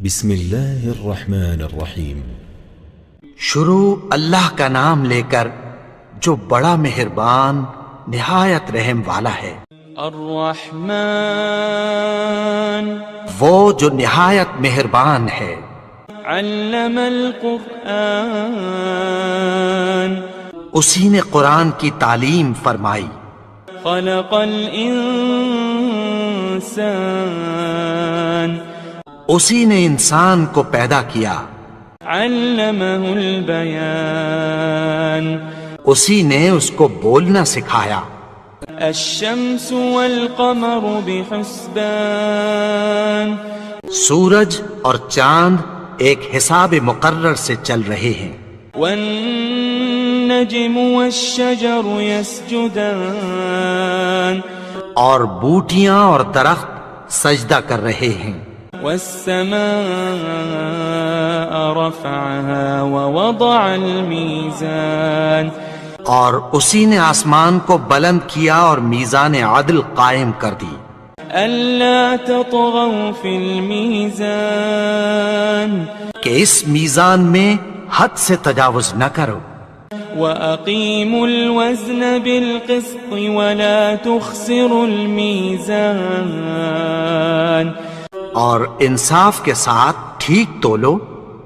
بسم اللہ الرحمن الرحیم۔ شروع اللہ کا نام لے کر جو بڑا مہربان نہایت رحم والا ہے۔ الرحمن وہ جو نہایت مہربان ہے۔ علم القرآن اسی نے قرآن کی تعلیم فرمائی۔ خلق الانسان اسی نے انسان کو پیدا کیا۔ علمہ البیان اسی نے اس کو بولنا سکھایا۔ الشمس والقمر بحسبان سورج اور چاند ایک حساب مقرر سے چل رہے ہیں۔ والنجم والشجر يسجدان اور بوٹیاں اور درخت سجدہ کر رہے ہیں۔ والسماء رفعها ووضع الميزان اور اسی نے آسمان کو بلند کیا اور میزان عدل قائم کر دی۔ ألا تطغوا في الميزان کہ اس میزان میں حد سے تجاوز نہ کرو۔ وأقيموا الوزن بالقسط ولا تخسروا الميزان اور انصاف کے ساتھ ٹھیک تولو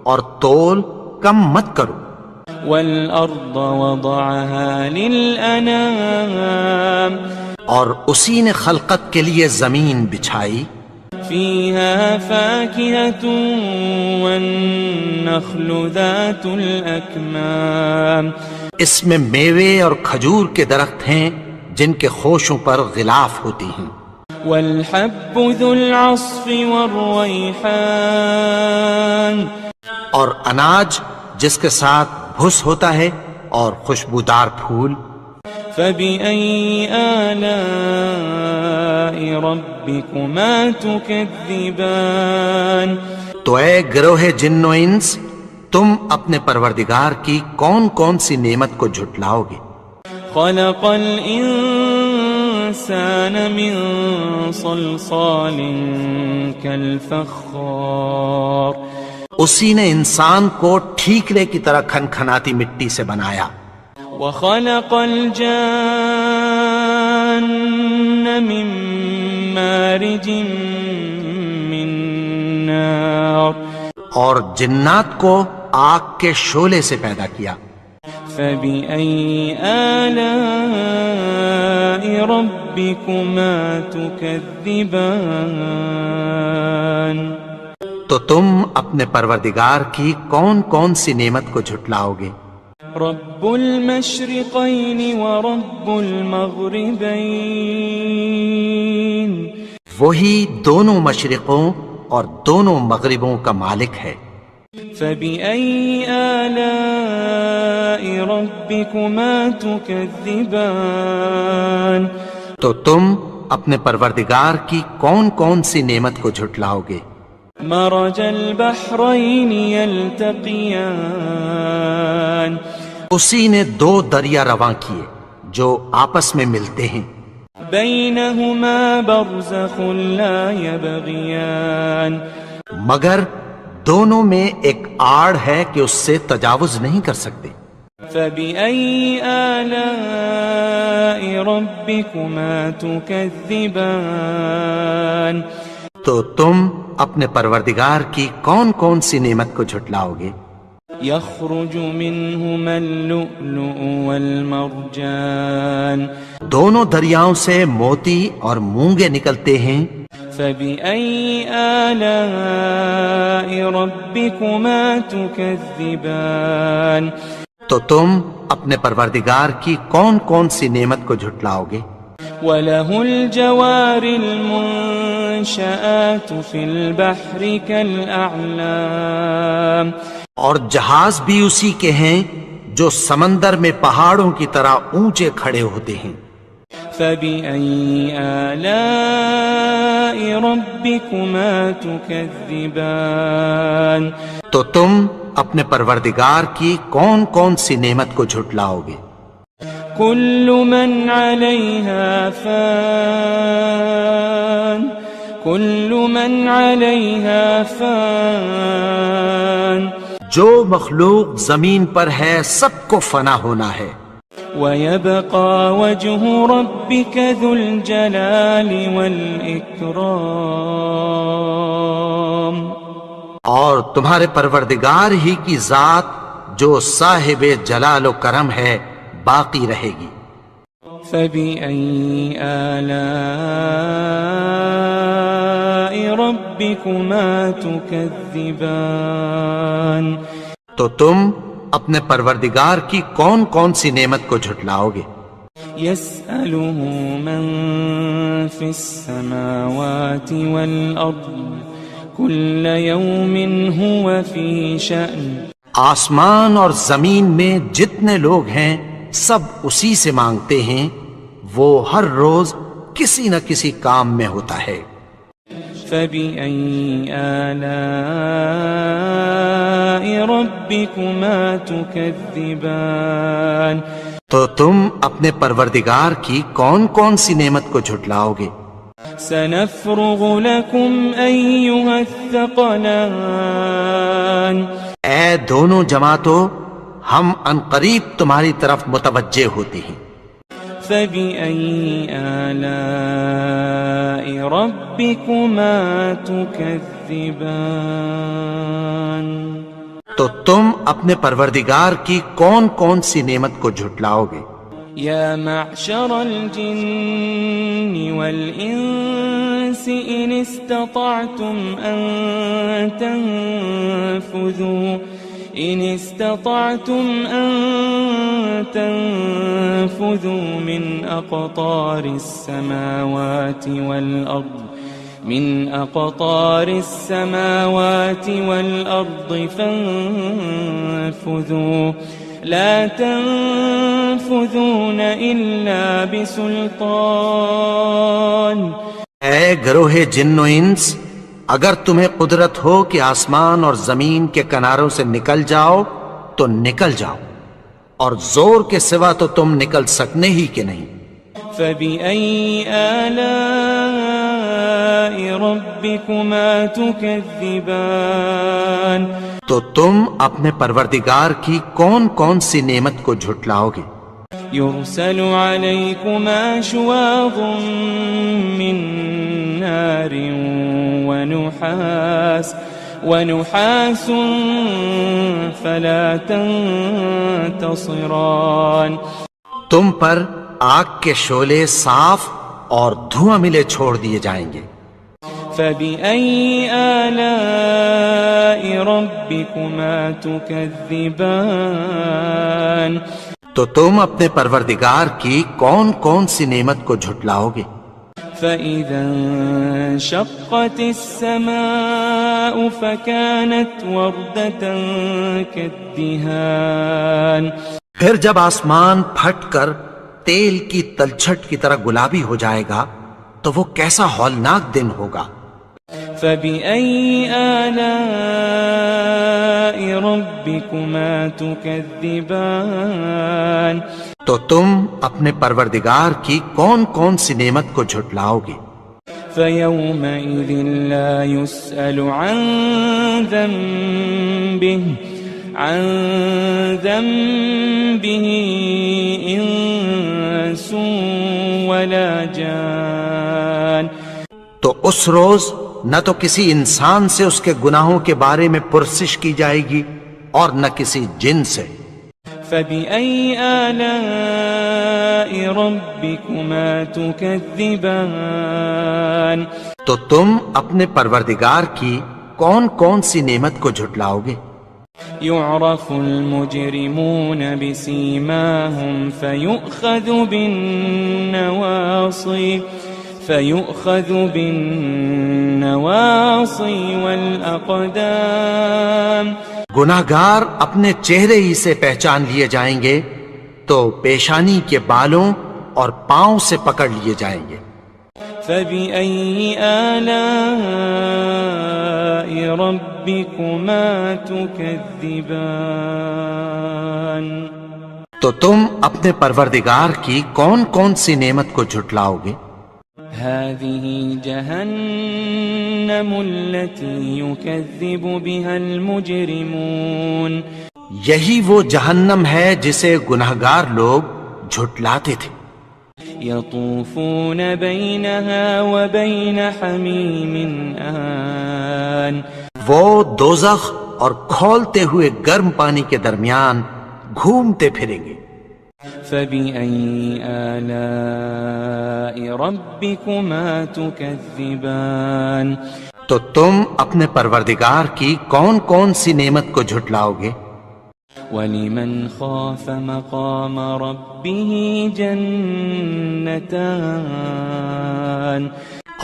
اور تول کم مت کرو۔ والأرض وضعها للأنام اور اسی نے خلقت کے لیے زمین بچھائی۔ فيها فاكهة والنخل ذات الأكمام اس میں میوے اور کھجور کے درخت ہیں جن کے خوشوں پر غلاف ہوتی ہیں۔ والحب ذو العصف والريحان اور اناج جس کے ساتھ بھس ہوتا ہے اور خوشبودار پھول۔ فبأي آلاء ربكما تكذبان تو اے گروہ جن و انس، تم اپنے پروردگار کی کون کون سی نعمت کو جھٹلاؤ گے؟ خلق الإنسان من صلصال كالفخار اسی نے انسان کو ٹھیکرے کی طرح کھنکھناتی مٹی سے بنایا۔ وخلق الجان من مارج من نار اور جنات کو آگ کے شعلے سے پیدا کیا۔ فبأي آلاء ربكما تكذبان تو تم اپنے پروردگار کی کون کون سی نعمت کو جھٹلاؤ گے؟ رب المشرقين ورب المغربين وہی دونوں مشرقوں اور دونوں مغربوں کا مالک ہے۔ فبأي آلاء ربكما تكذبان تو تم اپنے پروردگار کی کون کون سی نعمت کو جھٹلاؤ گے؟ مرج البحرين يلتقيان اسی نے دو دریا رواں کیے جو آپس میں ملتے ہیں۔ بينهما برزخ لا يبغيان مگر دونوں میں ایک آڑ ہے کہ اس سے تجاوز نہیں کر سکتے۔ فبأي آلاء ربكما تكذبان تو تم اپنے پروردگار کی کون کون سی نعمت کو جھٹلاؤ گے؟ يخرج منهما اللؤلؤ والمرجان دونوں دریاؤں سے موتی اور مونگے نکلتے ہیں۔ فبأي آلاء ربكما تكذبان تو تم اپنے پروردگار کی کون کون سی نعمت کو جھٹلاؤ گے؟ وله الجوار المنشآت في البحر كالأعلام اور جہاز بھی اسی کے ہیں جو سمندر میں پہاڑوں کی طرح اونچے کھڑے ہوتے ہیں۔ فبأي آلاء ربكما تكذبان تو تم اپنے پروردگار کی کون کون سی نعمت کو جھٹلاؤ گے؟ كل من عليها فان كل من عليها فان جو مخلوق زمین پر ہے سب کو فنا ہونا ہے، ويبقى وجه ربك ذو الجلال والإكرام اور تمہارے پروردگار ہی کی ذات جو صاحب جلال و کرم ہے باقی رہے گی۔ فبأي آلاء ربكما تكذبان تو تم اپنے پروردگار کی کون کون سی نعمت کو جھٹلاؤ گے؟ يسأله من في السماوات والأرض كل يوم هو في شأن آسمان اور زمین میں جتنے لوگ ہیں سب اسی سے مانگتے ہیں، وہ ہر روز کسی نہ کسی کام میں ہوتا ہے۔ فبأي آلاء ربكما تكذبان تو تم اپنے پروردگار کی کون کون سی نعمت کو جھٹلاؤ گے؟ سنفرغ لكم أيها الثقلان اے دونوں جماعتوں، ہم عنقریب تمہاری طرف متوجہ ہوتے ہیں۔ فبأي آلاء ربكما تكذبان تو تم اپنے پروردگار کی کون کون سی نعمت کو جھٹلاؤ گے؟ يا معشر الجن والإنس إن استطعتم أن تنفذوا من أقطار السماوات والأرض فانفذوا لا تنفذون إلا بسلطان اے گروہ جن و انس، اگر تمہیں قدرت ہو کہ آسمان اور زمین کے کناروں سے نکل جاؤ تو نکل جاؤ، اور زور کے سوا تو تم نکل سکنے ہی کہ نہیں۔ فبأي آلاء ربكما تكذبان تو تم اپنے پروردگار کی کون کون سی نعمت کو جھٹلاؤ گے؟ يرسل عليكما شواظ من نار ونحاس فلا تنتصران تم پر آگ کے شعلے صاف اور دھواں ملے چھوڑ دیے جائیں گے۔ فبأي آلاء ربكما تكذبان تو تم اپنے پروردگار کی کون کون سی نعمت کو جھٹلاؤ گے؟ فإذا انشقت السماء فكانت وردة كالدهان پھر جب آسمان پھٹ کر تیل کی تلچھٹ کی طرح گلابی ہو جائے گا تو وہ کیسا ہولناک دن ہوگا۔ فبأي آلاء ربكما تكذبان تو تم اپنے پروردگار کی کون کون سی نعمت کو جھٹلاؤ گے؟ فيومئذ لا يسأل عن ذنبه إنس ولا جان تو اس روز نہ تو کسی انسان سے اس کے گناہوں کے بارے میں پرسش کی جائے گی اور نہ کسی جن سے۔ فبأي آلاء ربكما تكذبان تو تم اپنے پروردگار کی کون کون سی نعمت کو جھٹلاؤ گے؟ يعرف المجرمون بسيماهم فيؤخذ بالنواصي والأقدام گناہگار اپنے چہرے ہی سے پہچان لیے جائیں گے تو پیشانی کے بالوں اور پاؤں سے پکڑ لیے جائیں گے۔ فبأي آلاء ربكما تكذبان تو تم اپنے پروردگار کی کون کون سی نعمت کو جھٹلاؤ گے؟ هذه جهنم التي يكذب بها المجرمون یہی وہ جہنم ہے جسے گنہگار لوگ جھٹلاتے تھے. يطوفون بينها وبين حميم آن وہ دوزخ اور کھولتے ہوئے گرم پانی کے درمیان گھومتے پھریں گے. فبأي آلاء ربكما تكذبان تو تم اپنے پروردگار کی کون کون سی نعمت کو جھٹلاؤ گے؟ ولمن خاف مقام ربه جنتان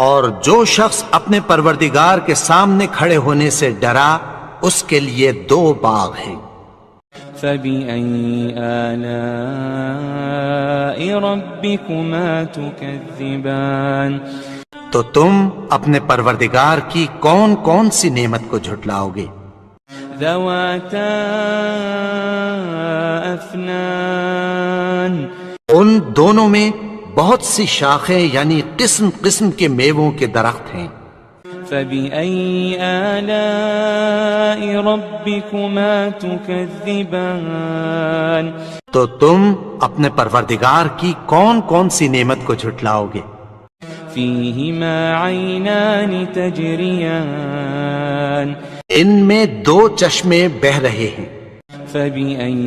اور جو شخص اپنے پروردگار کے سامنے کھڑے ہونے سے ڈرا اس کے لیے 2 باغ ہیں. فبأي آلاء ربكما تكذبان تو تم اپنے پروردگار کی کون کون سی نعمت کو جھٹلاؤ گے؟ ذواتا افنان ان دونوں میں بہت سی شاخیں یعنی قسم قسم کے میووں کے درخت ہیں. فبأي آلاء ربكما تكذبان تو تم اپنے پروردگار کی کون کون سی نعمت کو جھٹلاؤ گے؟ فيهما عينان تجريان ان میں 2 چشمے بہہ رہے ہیں. فبأي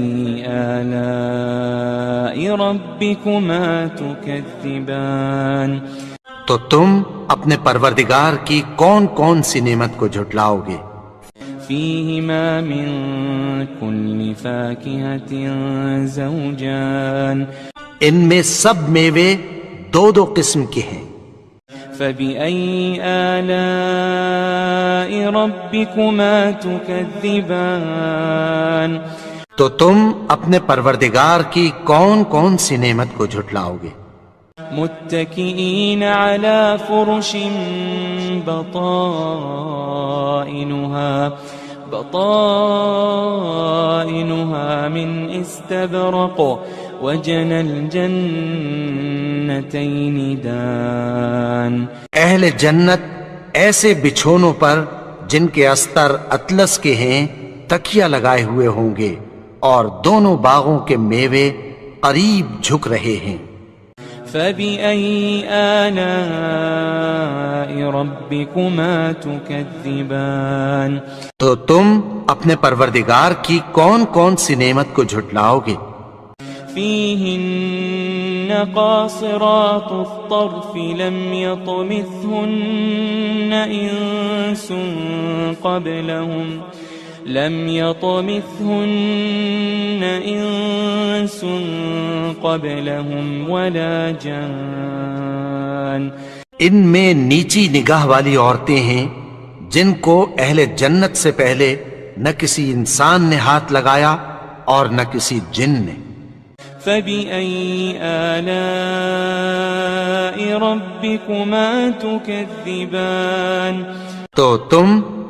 آلاء ربكما تكذبان تو تم اپنے پروردگار کی کون کون سی نعمت کو جھٹلاؤ گے؟ فيهما من كل فاكهة زوجان ان میں سب میوے 2 قسم کے ہیں. فبأي آلاء ربكما تكذبان تو تم اپنے پروردگار کی کون کون سی نعمت کو جھٹلاؤ گے؟ متكئين على فرش بطائنها من استبرق وجنى الجنتين دان اہل جنت ایسے بچھونوں پر جن کے استر اطلس کے ہیں تکیہ لگائے ہوئے ہوں گے اور دونوں باغوں کے میوے قریب جھک رہے ہیں. فبأي آلاء ربكما تكذبان تو تم اپنے پروردگار کی کون کون سی نعمت کو جھٹلاؤ گے؟ فيهن قاصرات الطرف لم يطمثهن إنس قبلهم ولا جان ان میں نیچی نگاہ والی عورتیں ہیں جن کو اہل جنت سے پہلے نہ کسی انسان نے ہاتھ لگایا اور نہ کسی جن نے. فبأي آلاء ربكما تكذبان تو تم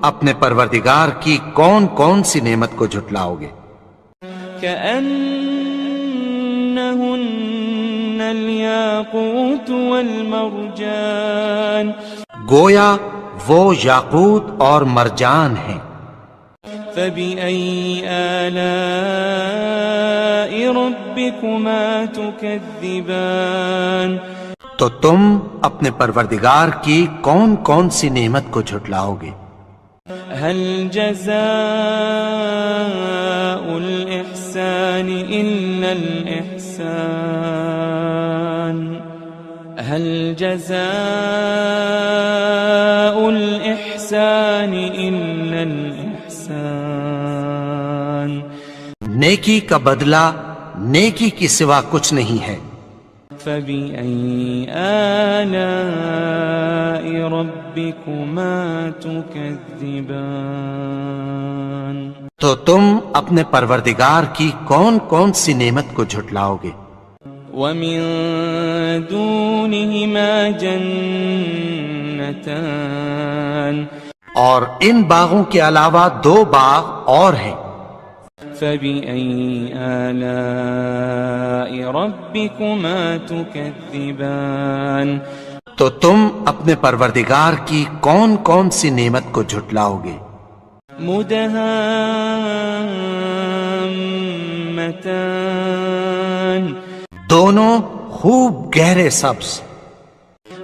اپنے پروردگار کی کون کون سی نعمت کو جھٹلاؤ گے؟ كأنهن الياقوت والمرجان گویا وہ یاقوت اور مرجان ہیں. فبأي آلاء ربكما تكذبان تو تم اپنے پروردگار کی کون کون سی نعمت کو جھٹلاؤ گے؟ هل جزاء الإحسان إلا الإحسان هل جزاء الإحسان إلا الإحسان نیکی کا بدلہ نیکی کی سوا کچھ نہیں ہے. فبأي آلاء ربكما تكذبان تو تم اپنے پروردگار کی کون کون سی نعمت کو جھٹلاؤ گے؟ ومن دونهما جنتان اور ان باغوں کے علاوہ 2 باغ اور ہیں. فبأي آلاء ربكما تكذبان تو تم اپنے پروردگار کی کون کون سی نعمت کو جھٹلاؤ گے؟ مدہامتان دونوں خوب گہرے سبز.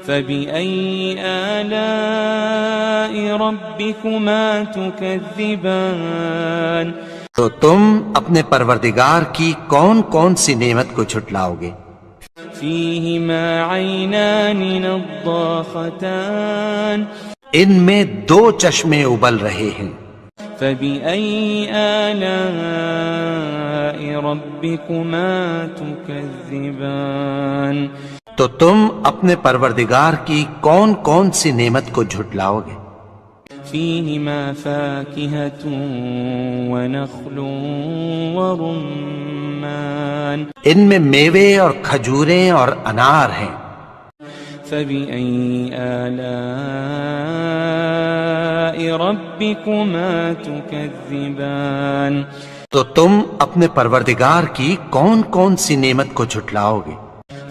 فبأي آلاء ربكما تكذبان تو تم اپنے پروردگار کی کون کون سی نعمت کو جھٹلاؤ گے؟ فيهما عينان نضاختان ان میں دو چشمے ابل رہے ہیں. فبأي آلاء ربكما تكذبان تو تم اپنے پروردگار کی کون کون سی نعمت کو جھٹلاؤ گے؟ فيهما فاكهة ونخل ورمان ان میں میوے اور کھجوریں اور انار ہیں. فبأي آلاء ربكما تكذبان تو تم اپنے پروردگار کی کون کون سی نعمت کو جھٹلاؤ گے؟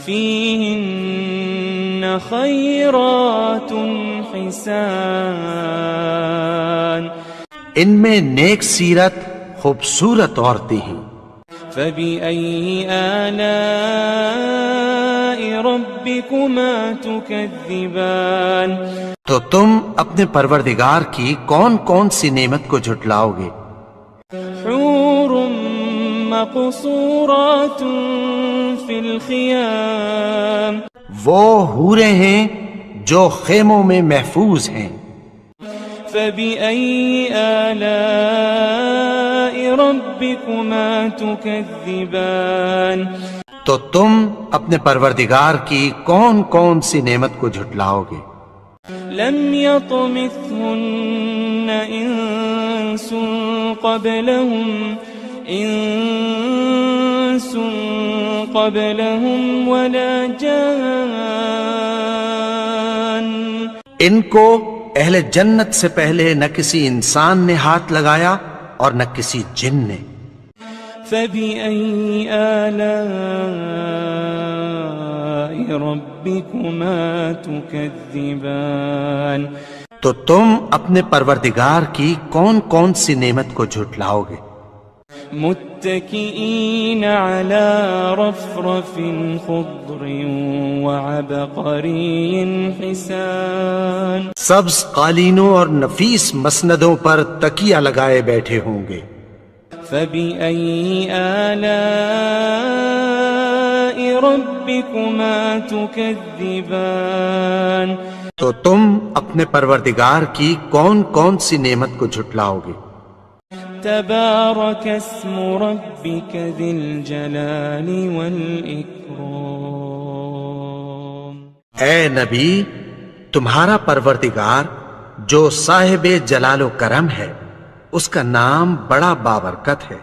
فيهن خيرات حسان ان میں نیک سیرت خوبصورت عورتیں ہیں. فبأي آلاء ربكما تكذبان تو تم اپنے پروردگار کی کون کون سی نعمت کو جھٹلاؤ گے؟ حور مقصورات في الخيام وہ حوریں ہیں جو خیموں میں محفوظ ہیں. فبأي آلاء ربكما تكذبان تو تم اپنے پروردگار کی کون کون سی نعمت کو جھٹلاؤ گے؟ لم يطمثهن إنس قبلهم ولا جان ان کو اہل جنت سے پہلے نہ کسی انسان نے ہاتھ لگایا اور نہ کسی جن نے. فبأي آلاء ربكما تكذبان تو تم اپنے پروردگار کی کون کون سی نعمت کو جھٹلاؤ گے؟ متكئين على رفرف خضر وعبقري حسان سبز قالینوں اور نفیس مسندوں پر تکیہ لگائے بیٹھے ہوں گے. فبأي آلاء ربكما تكذبان تو تم اپنے پروردگار کی کون کون سی نعمت کو جھٹلاؤ گے؟ تبارك اسم ربك ذي الجلال والإكرام اے نبی، تمہارا پروردگار جو صاحب جلال و کرم ہے، اس کا نام بڑا بابرکت ہے.